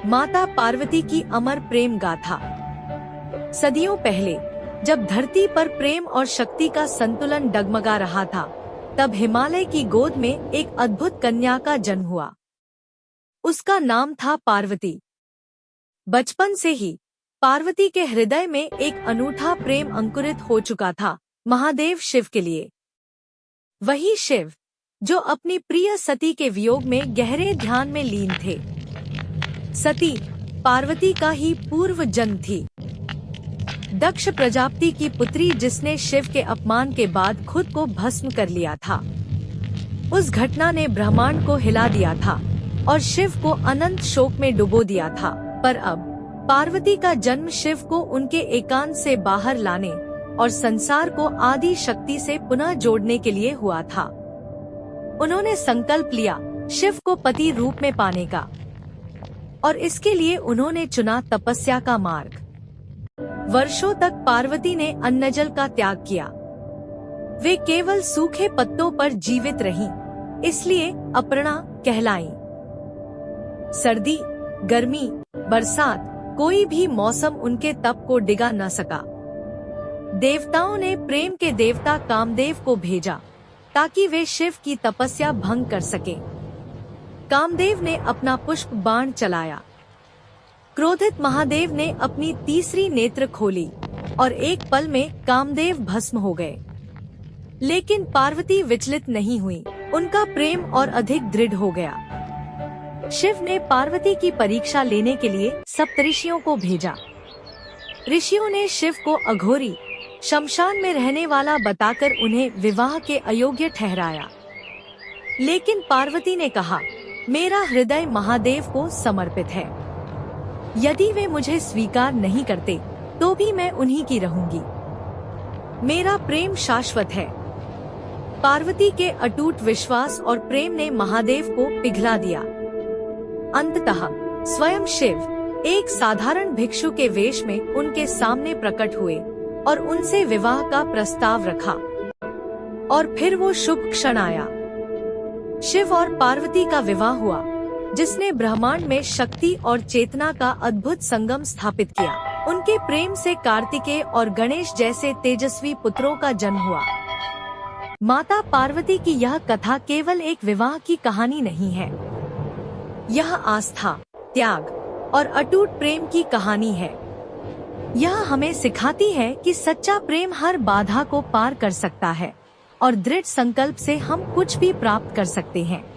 माता पार्वती की अमर प्रेम गाथा। सदियों पहले जब धरती पर प्रेम और शक्ति का संतुलन डगमगा रहा था, तब हिमालय की गोद में एक अद्भुत कन्या का जन्म हुआ। उसका नाम था पार्वती। बचपन से ही पार्वती के हृदय में एक अनूठा प्रेम अंकुरित हो चुका था, महादेव शिव के लिए। वही शिव जो अपनी प्रिय सती के वियोग में गहरे ध्यान में लीन थे। सती पार्वती का ही पूर्व जन्म थी, दक्ष प्रजापति की पुत्री, जिसने शिव के अपमान के बाद खुद को भस्म कर लिया था। उस घटना ने ब्रह्मांड को हिला दिया था और शिव को अनंत शोक में डुबो दिया था। पर अब पार्वती का जन्म शिव को उनके एकांत से बाहर लाने और संसार को आदि शक्ति से पुनः जोड़ने के लिए हुआ था। उन्होंने संकल्प लिया शिव को पति रूप में पाने का, और इसके लिए उन्होंने चुना तपस्या का मार्ग। वर्षों तक पार्वती ने अन्नजल का त्याग किया। वे केवल सूखे पत्तों पर जीवित रहीं, इसलिए अपर्णा कहलाईं। सर्दी, गर्मी, बरसात, कोई भी मौसम उनके तप को डिगा न सका। देवताओं ने प्रेम के देवता कामदेव को भेजा ताकि वे शिव की तपस्या भंग कर सकें। कामदेव ने अपना पुष्प बाण चलाया। क्रोधित महादेव ने अपनी तीसरी नेत्र खोली और एक पल में कामदेव भस्म हो गए। लेकिन पार्वती विचलित नहीं हुई, उनका प्रेम और अधिक दृढ़ हो गया। शिव ने पार्वती की परीक्षा लेने के लिए सप्तऋषियों को भेजा। ऋषियों ने शिव को अघोरी, शमशान में रहने वाला बताकर उन्हें विवाह के अयोग्य ठहराया। लेकिन पार्वती ने कहा, मेरा हृदय महादेव को समर्पित है। यदि वे मुझे स्वीकार नहीं करते तो भी मैं उन्हीं की रहूंगी। मेरा प्रेम शाश्वत है। पार्वती के अटूट विश्वास और प्रेम ने महादेव को पिघला दिया। अंततः स्वयं शिव एक साधारण भिक्षु के वेश में उनके सामने प्रकट हुए और उनसे विवाह का प्रस्ताव रखा। और फिर वो शुभ क्षण आया। शिव और पार्वती का विवाह हुआ, जिसने ब्रह्मांड में शक्ति और चेतना का अद्भुत संगम स्थापित किया। उनके प्रेम से कार्तिकेय और गणेश जैसे तेजस्वी पुत्रों का जन्म हुआ। माता पार्वती की यह कथा केवल एक विवाह की कहानी नहीं है। यह आस्था, त्याग और अटूट प्रेम की कहानी है। यह हमें सिखाती है कि सच्चा प्रेम हर बाधा को पार कर सकता है और दृढ़ संकल्प से हम कुछ भी प्राप्त कर सकते हैं।